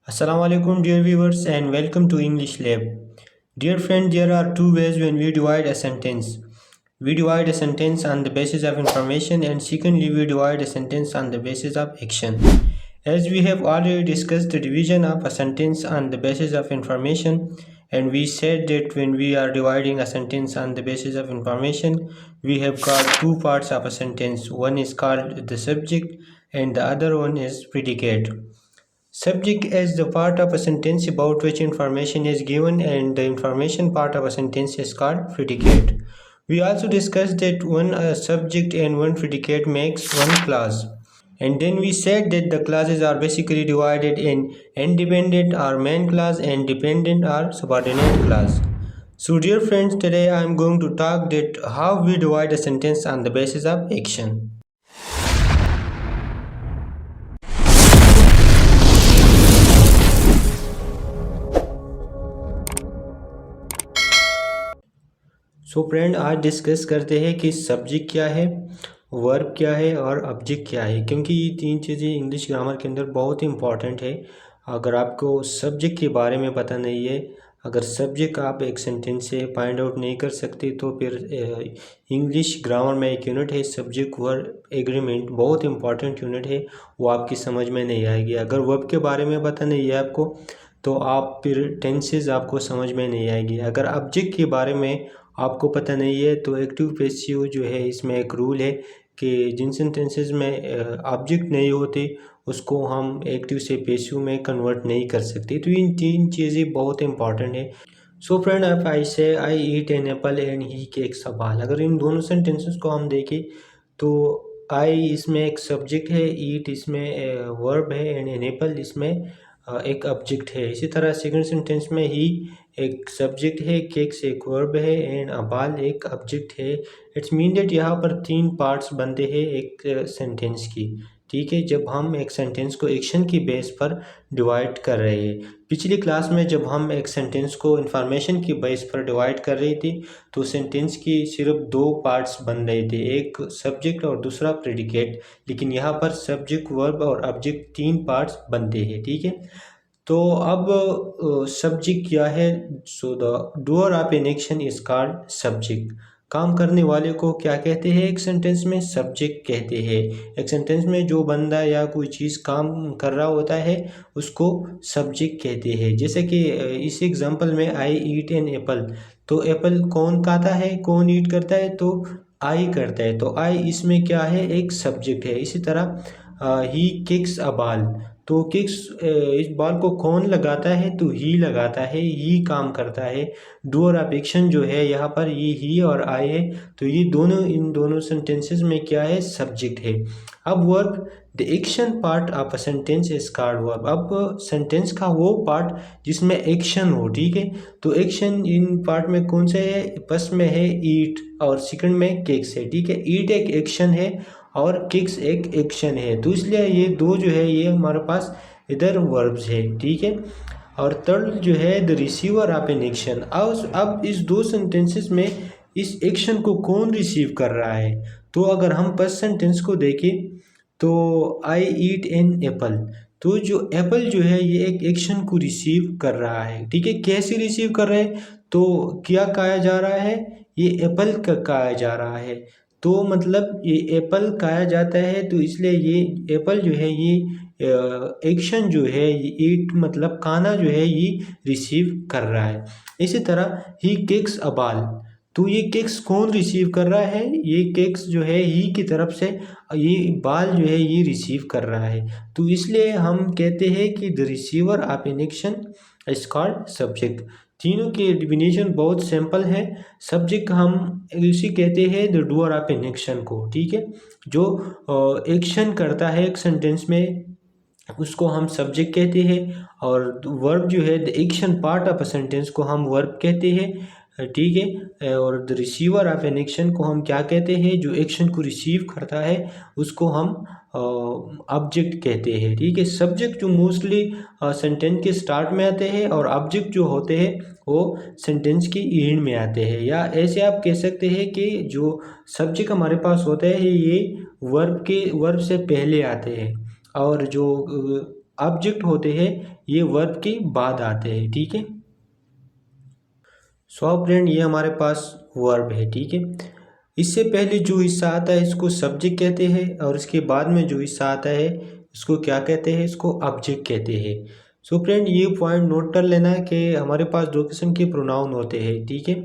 Assalamu alaikum dear viewers and welcome to English Lab. Dear friend, there are two ways when we divide a sentence. We divide a sentence on the basis of information, and secondly we divide a sentence on the basis of action. As we have already discussed the division of a sentence on the basis of information, and we said that when we are dividing a sentence on the basis of information, we have got two parts of a sentence. One is called the subject and the other one is predicate. Subject is the part of a sentence about which information is given, and the information part of a sentence is called predicate. We also discussed that one subject and one predicate makes one clause. And then we said that the clauses are basically divided in independent or main clause and dependent or subordinate clause. So dear friends, today I am going to talk that how we divide a sentence on the basis of action. So friend, आज discuss करते हैं कि subject क्या है, verb क्या है और object क्या है, क्योंकि ये तीन चीज़ें इंग्लिश ग्रामर के अंदर बहुत ही इंपॉर्टेंट है। अगर आपको सब्जेक्ट के बारे में पता नहीं है, अगर सब्जेक्ट आप एक सेंटेंस से फाइंड आउट नहीं कर सकते, तो फिर इंग्लिश ग्रामर में एक यूनिट है सब्जेक्ट वर्ब एग्रीमेंट, बहुत इंपॉर्टेंट यूनिट है, वो आपकी समझ में नहीं आएगी। अगर वर्ब के बारे में पता नहीं है आपको, तो आप फिर टेंसेस आपको समझ में नहीं आएगी। अगर ऑब्जेक्ट के बारे में आपको पता नहीं है, तो एक्टिव पैसिव जो है इसमें एक रूल है कि जिन सेंटेंसेस में ऑब्जेक्ट नहीं होते उसको हम एक्टिव से पैसिव में कन्वर्ट नहीं कर सकते। तो इन तीन चीज़ें बहुत इंपॉर्टेंट है। सो फ्रेंड, अब I say I eat an apple and he kicks a ball. अगर इन दोनों सेंटेंसेस को हम देखें तो आई इसमें एक सब्जेक्ट है, ईट इसमें वर्ब है एंड एन एप्पल इसमें एक ऑब्जेक्ट है। इसी तरह सेकंड सेंटेंस में ही एक सब्जेक्ट है, केक्स एक वर्ब है एंड बाल एक ऑब्जेक्ट है। इट्स मीन दैट यहाँ पर तीन पार्ट्स बनते हैं एक सेंटेंस की। ठीक है, जब हम एक सेंटेंस को एक्शन की बेस पर डिवाइड कर रहे हैं। पिछली क्लास में जब हम एक सेंटेंस को इंफॉर्मेशन की बेस पर डिवाइड कर रहे थे, तो सेंटेंस की सिर्फ दो पार्ट्स बन रहे थे, एक सब्जेक्ट और दूसरा प्रेडिकेट। लेकिन यहाँ पर सब्जेक्ट वर्ब और ऑब्जेक्ट तीन पार्ट्स बनते हैं। ठीक है, तो अब सब्जेक्ट क्या है? So the doer of an action is called subject. काम करने वाले को क्या कहते हैं? एक सेंटेंस में सब्जेक्ट कहते हैं। एक सेंटेंस में जो बंदा या कोई चीज़ काम कर रहा होता है उसको सब्जेक्ट कहते हैं। जैसे कि इस एग्जांपल में आई ईट एन एप्पल, तो एप्पल कौन खाता है, कौन ईट करता है? तो आई करता है। तो आई इसमें क्या है? एक सब्जेक्ट है। इसी तरह ही किक्स अ बॉल, तो किक्स इस बॉल को कौन लगाता है? तो ही लगाता है, ही काम करता है। डूअर ऑफ एक्शन जो है यहाँ पर ये ही और आई है, तो ये दोनों इन दोनों सेंटेंसेस में क्या है? सब्जेक्ट है। अब verb, the action part of a sentence is called verb. अब सेंटेंस का वो पार्ट जिसमें एक्शन हो। ठीक है, तो एक्शन इन पार्ट में कौन सा है? फर्स्ट में है ईट और सेकंड में किक्स है। ठीक है, ईट एक एक्शन है और किक्स एक एक्शन है, तो इसलिए ये दो जो है ये हमारे पास इधर वर्ब्स है। ठीक है, और थर्ड जो है the receiver of an action. अब इस दो सेंटेंसेस में इस एक्शन को कौन रिसीव कर रहा है? तो अगर हम फर्स्ट सेंटेंस को देखें तो आई ईट एन एप्पल, तो जो एप्पल जो है ये एक एक्शन को रिसीव कर रहा है। ठीक है, कैसे रिसीव कर रहा है? तो क्या कहा जा रहा है? ये एप्पल का कहा जा रहा है। तो मतलब ये एप्पल खाया जाता है, तो इसलिए ये एप्पल जो है ये एक्शन जो है ये ईट मतलब खाना जो है ये रिसीव कर रहा है। इसी तरह ही किक्स अ बॉल, तो ये किक्स कौन रिसीव कर रहा है? ये किक्स जो है ही की तरफ से ये बॉल जो है ये रिसीव कर रहा है। तो इसलिए हम कहते हैं कि the receiver of an action is called subject. तीनों की डिफिनीशन बहुत सिंपल है। सब्जेक्ट हम इसी कहते हैं the doer of an action को। ठीक है, जो एक्शन करता है एक सेंटेंस में उसको हम सब्जेक्ट कहते हैं, और वर्ब जो है the action part of a sentence को हम वर्ब कहते हैं। ठीक है, और the receiver of an action को हम क्या कहते हैं? जो एक्शन को रिसीव करता है उसको हम ऑब्जेक्ट कहते हैं। ठीक है, सब्जेक्ट जो मोस्टली सेंटेंस के स्टार्ट में आते हैं और ऑब्जेक्ट जो होते हैं वो सेंटेंस के एंड में आते हैं। या ऐसे आप कह सकते हैं कि जो सब्जेक्ट हमारे पास होता है ये वर्ब से पहले आते हैं, और जो ऑब्जेक्ट होते हैं ये वर्ब के बाद आते हैं, ठीक है। सो फ्रेंड ये हमारे पास वर्ब है, ठीक है। इससे पहले जो हिस्सा आता है इसको सब्जेक्ट कहते हैं और इसके बाद में जो हिस्सा आता है इसको क्या कहते हैं, इसको ऑब्जेक्ट कहते हैं। सो फ्रेंड ये पॉइंट नोट कर लेना कि हमारे पास दो किस्म के प्रोनाउन होते हैं, ठीक है।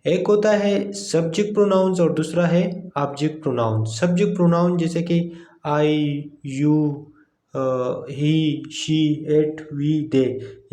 एक होता है सब्जेक्ट प्रोनाउंस और दूसरा है ऑब्जेक्ट प्रोनाउन। सब्जेक्ट प्रोनाउन जैसे कि I, you, he, she, it, we, they,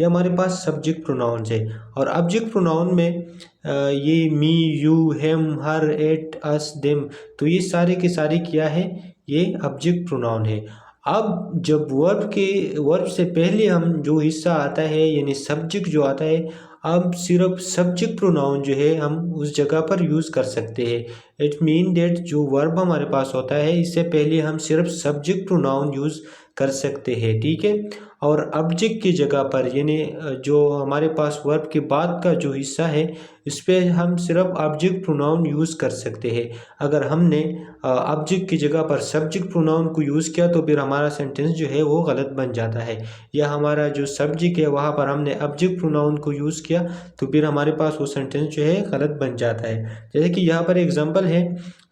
ये हमारे पास सब्जेक्ट प्रोनाउंस है। और ऑब्जेक्ट प्रोनाउन में ये me, you, him, her, it, us, them, तो ये सारे के सारे क्या है, ये ऑब्जेक्ट प्रोनाउन है। अब जब वर्ब से पहले हम जो हिस्सा आता है यानी सब्जेक्ट जो आता है, अब सिर्फ सब्जेक्ट प्रोनाउन जो है हम उस जगह पर यूज़ कर सकते हैं। इट मीन दैट जो वर्ब हमारे पास होता है इससे पहले हम सिर्फ सब्जेक्ट प्रोनाउन यूज़ कर सकते हैं, ठीक है। और ऑब्जेक्ट की जगह पर यानी जो हमारे पास वर्ब के बाद का जो हिस्सा है इस पर हम सिर्फ ऑब्जेक्ट प्रोनाउन यूज़ कर सकते हैं। अगर हमने ऑब्जेक्ट की जगह पर सब्जेक्ट प्रोनाउन को यूज़ किया तो फिर हमारा सेंटेंस जो है वो गलत बन जाता है। या हमारा जो सब्जेक्ट है वहाँ पर हमने ऑब्जेक्ट प्रोनाउन को यूज़ किया तो फिर हमारे पास वो सेंटेंस जो है गलत बन जाता है। जैसे कि यहाँ पर एग्जांपल है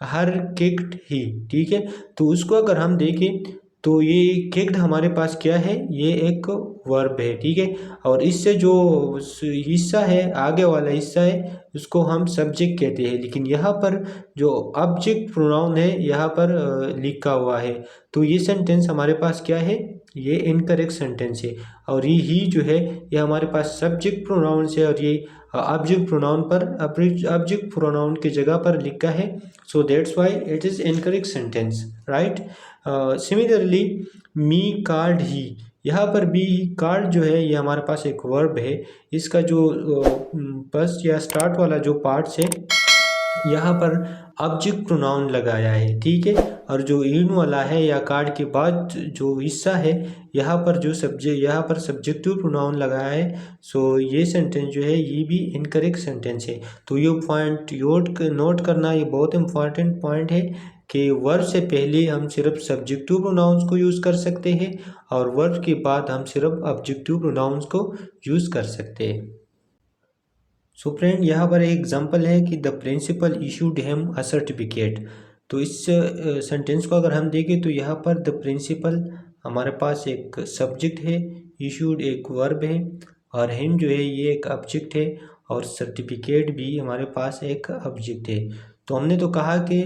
हर किक्ड ही, ठीक है। तो उसको अगर हम देखें तो ये किक्ड हमारे पास क्या है, ये एक वर्ब है, ठीक है। और इससे जो हिस्सा है आगे वाला हिस्सा है उसको हम सब्जेक्ट कहते हैं, लेकिन यहाँ पर जो ऑब्जेक्ट प्रोनाउन है यहाँ पर लिखा हुआ है। तो ये सेंटेंस हमारे पास क्या है, ये इनकरेक्ट सेंटेंस है। और ये ही जो है ये हमारे पास सब्जेक्ट प्रोनाउन है और ये ऑब्जेक्ट प्रोनाउन पर ऑब्जेक्ट प्रोनाउन की जगह पर लिखा है। So that's why it is incorrect sentence, right. Similarly me card he, यहाँ पर भी कार्ड जो है ये हमारे पास एक वर्ब है। इसका जो फर्स्ट या स्टार्ट वाला जो पार्ट्स है यहाँ पर ऑब्जेक्ट प्रोनाउन लगाया है, ठीक है। और जो इन वाला है या कार्ड के बाद जो हिस्सा है यहाँ पर सब्जेक्टिव प्रोनाउन लगाया है। सो ये सेंटेंस जो है ये भी इनकरेक्ट सेंटेंस है। तो ये पॉइंट नोट करना ये बहुत इंपॉर्टेंट पॉइंट है कि वर्ब से पहले हम सिर्फ सब्जेक्टिव प्रोनाउंस को यूज़ कर सकते हैं और वर्ब के बाद हम सिर्फ ऑब्जेक्टिव प्रोनाउंस को यूज़ कर सकते हैं। सो फ्रेंड यहाँ पर एक एग्जांपल है कि the principal issued him a certificate. तो इस सेंटेंस को अगर हम देखें तो यहाँ पर द प्रिंसिपल हमारे पास एक सब्जेक्ट है, इशूड एक वर्ब है और हिम जो है ये एक ऑब्जेक्ट है और सर्टिफिकेट भी हमारे पास एक ऑब्जेक्ट है। तो हमने तो कहा कि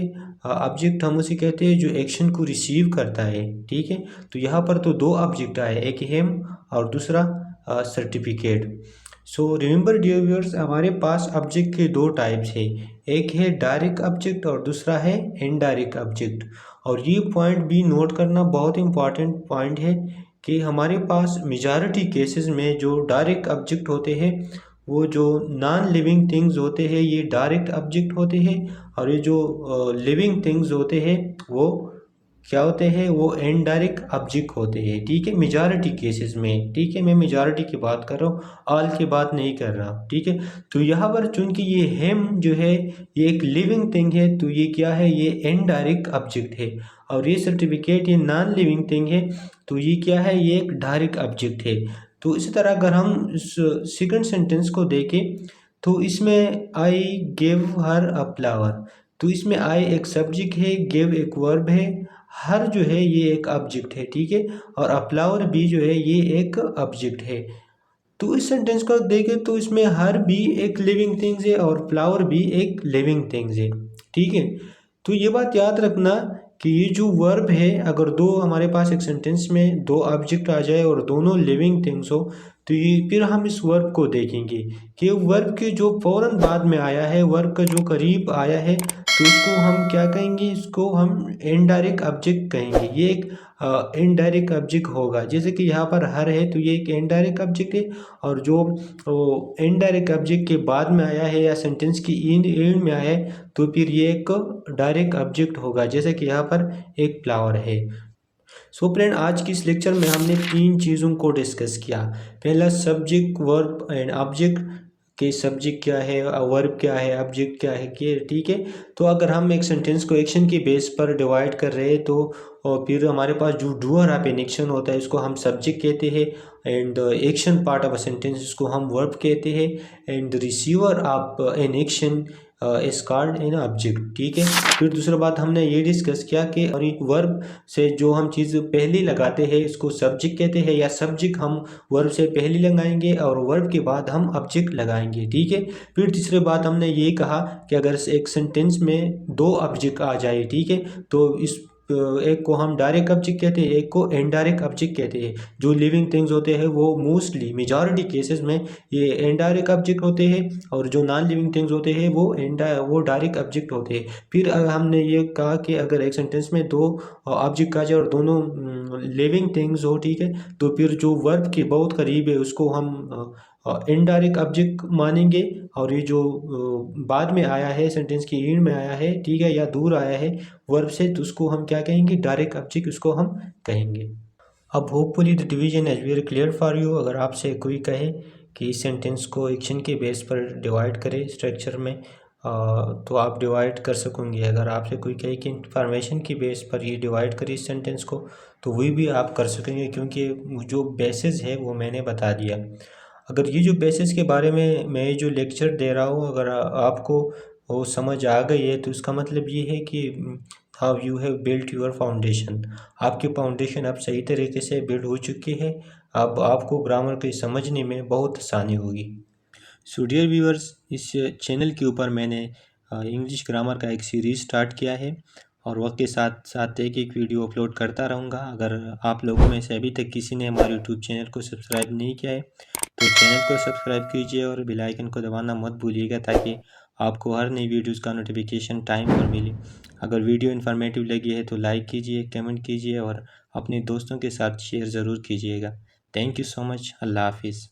ऑब्जेक्ट हम उसे कहते हैं जो एक्शन को रिसीव करता है, ठीक है। तो यहाँ पर तो दो ऑब्जेक्ट आए, एक हिम और दूसरा certificate. So remember dear viewers हमारे पास ऑब्जेक्ट के दो टाइप्स है, एक है डायरेक्ट ऑब्जेक्ट और दूसरा है इनडायरेक्ट ऑब्जेक्ट। और ये पॉइंट भी नोट करना बहुत इंपॉर्टेंट पॉइंट है कि हमारे पास मेजॉरिटी केसेस में जो डायरेक्ट ऑब्जेक्ट होते हैं वो जो नॉन लिविंग थिंग्स होते हैं ये डायरेक्ट ऑब्जेक्ट होते हैं और ये जो लिविंग थिंग्स होते हैं वो क्या होते हैं, वो इनडायरेक्ट ऑब्जेक्ट होते हैं, ठीक है। मेजॉरिटी केसेस में, ठीक है, मैं मेजॉरिटी की बात कर रहा हूँ, ऑल की बात नहीं कर रहा, ठीक है। तो यहाँ पर चूंकि ये हिम जो है ये एक लिविंग थिंग है तो ये क्या है, ये इनडायरेक्ट ऑब्जेक्ट है। और ये सर्टिफिकेट ये नॉन लिविंग थिंग है तो ये क्या है, ये एक डायरेक्ट ऑब्जेक्ट है। तो इसी तरह अगर हम इस सेकंड सेंटेंस को देखें तो इसमें I give her a flower, तो इसमें आई एक सब्जेक्ट है, गिव एक वर्ब है, हर जो है ये एक ऑब्जेक्ट है, ठीक है। और अ फ्लावर भी जो है ये एक ऑब्जेक्ट है। तो इस सेंटेंस को देखें तो इसमें हर भी एक लिविंग थिंग्स है और फ्लावर भी एक लिविंग थिंग्स है, ठीक है। तो ये बात याद रखना कि ये जो वर्ब है अगर दो हमारे पास एक सेंटेंस में दो ऑब्जेक्ट आ जाए और दोनों लिविंग थिंग्स हो तो ये फिर हम इस वर्ब को देखेंगे कि वर्ब के जो फौरन बाद में आया है, वर्ब का जो करीब आया है तो इसको हम क्या कहेंगे, इसको हम इनडायरेक्ट ऑब्जेक्ट कहेंगे। ये एक इनडायरेक्ट ऑब्जेक्ट होगा। जैसे कि यहाँ पर हर है तो ये एक इनडायरेक्ट ऑब्जेक्ट है और जो इनडायरेक्ट ऑब्जेक्ट के बाद में आया है या सेंटेंस की एंड में आया है तो फिर ये एक डायरेक्ट ऑब्जेक्ट होगा, जैसे कि यहाँ पर एक फ्लावर है। सो फ्रेंड आज की इस लेक्चर में हमने तीन चीज़ों को डिस्कस किया। पहला सब्जेक्ट, वर्ब एंड ऑब्जेक्ट कि सब्जेक्ट क्या है, वर्ब क्या है, ऑब्जेक्ट क्या है, कि ठीक है। तो अगर हम एक सेंटेंस को एक्शन के बेस पर डिवाइड कर रहे हैं तो और फिर हमारे पास जो डूअर ऑफ एन एक्शन होता है इसको हम सब्जेक्ट कहते हैं, and action part of a sentence इसको हम वर्ब कहते हैं, and receiver of an action is called an object, ठीक है। फिर दूसरा बात हमने ये डिस्कस किया कि और वर्ब से जो हम चीज़ पहले लगाते हैं इसको सब्जेक्ट कहते हैं, या सब्जेक्ट हम वर्ब से पहले लगाएंगे और वर्ब के बाद हम ऑब्जेक्ट लगाएंगे, ठीक है। फिर तीसरी बात हमने ये कहा कि अगर एक सेंटेंस में दो ऑब्जेक्ट आ जाए, ठीक है, तो इस एक को हम डायरेक्ट ऑब्जेक्ट कहते हैं, एक को इनडायरेक्ट ऑब्जेक्ट कहते हैं। जो लिविंग थिंग्स होते हैं वो मोस्टली मेजॉरिटी केसेस में ये इनडायरेक्ट ऑब्जेक्ट होते हैं, और जो नॉन लिविंग थिंग्स होते हैं वो डायरेक्ट ऑब्जेक्ट होते हैं। फिर हमने ये कहा कि अगर एक सेंटेंस में दो ऑब्जेक्ट आ जाए और दोनों लिविंग थिंग्स हो, ठीक है, तो फिर जो वर्ब के बहुत करीब है उसको हम इनडायरेक्ट ऑब्जेक्ट मानेंगे, और ये जो बाद में आया है सेंटेंस की एंड में आया है, ठीक है, या दूर आया है वर्ब से, तो उसको हम क्या कहेंगे, डायरेक्ट ऑब्जेक्ट उसको हम कहेंगे। अब hopefully the division is very clear for you. अगर आपसे कोई कहे कि इस सेंटेंस को एक्शन के बेस पर डिवाइड करें स्ट्रक्चर में, तो आप डिवाइड कर सकोगे। अगर आपसे कोई कहे कि इंफॉर्मेशन की बेस पर ये डिवाइड करें इस सेंटेंस को, तो वही भी आप कर सकेंगे, क्योंकि जो बेसिस है वो मैंने बता दिया। अगर ये जो बेसिस के बारे में मैं जो लेक्चर दे रहा हूँ अगर आपको वो समझ आ गई है, तो इसका मतलब ये है कि how you have built your foundation. आपकी फाउंडेशन अब सही तरीके से बिल्ड हो चुकी है। अब आपको ग्रामर को समझने में बहुत आसानी होगी। सो डियर व्यूअर्स, इस चैनल के ऊपर मैंने इंग्लिश ग्रामर का एक सीरीज़ स्टार्ट किया है, और वक्त के साथ साथ एक एक वीडियो अपलोड करता रहूँगा। अगर आप लोगों में से अभी तक किसी ने हमारे यूट्यूब चैनल को सब्सक्राइब नहीं किया है तो चैनल को सब्सक्राइब कीजिए और बेल आइकन को दबाना मत भूलिएगा, ताकि आपको हर नई वीडियोज़ का नोटिफिकेशन टाइम पर मिले। अगर वीडियो इन्फॉर्मेटिव लगी है तो लाइक कीजिए, कमेंट कीजिए और अपने दोस्तों के साथ शेयर ज़रूर कीजिएगा। Thank you so much. अल्लाह हाफिज़।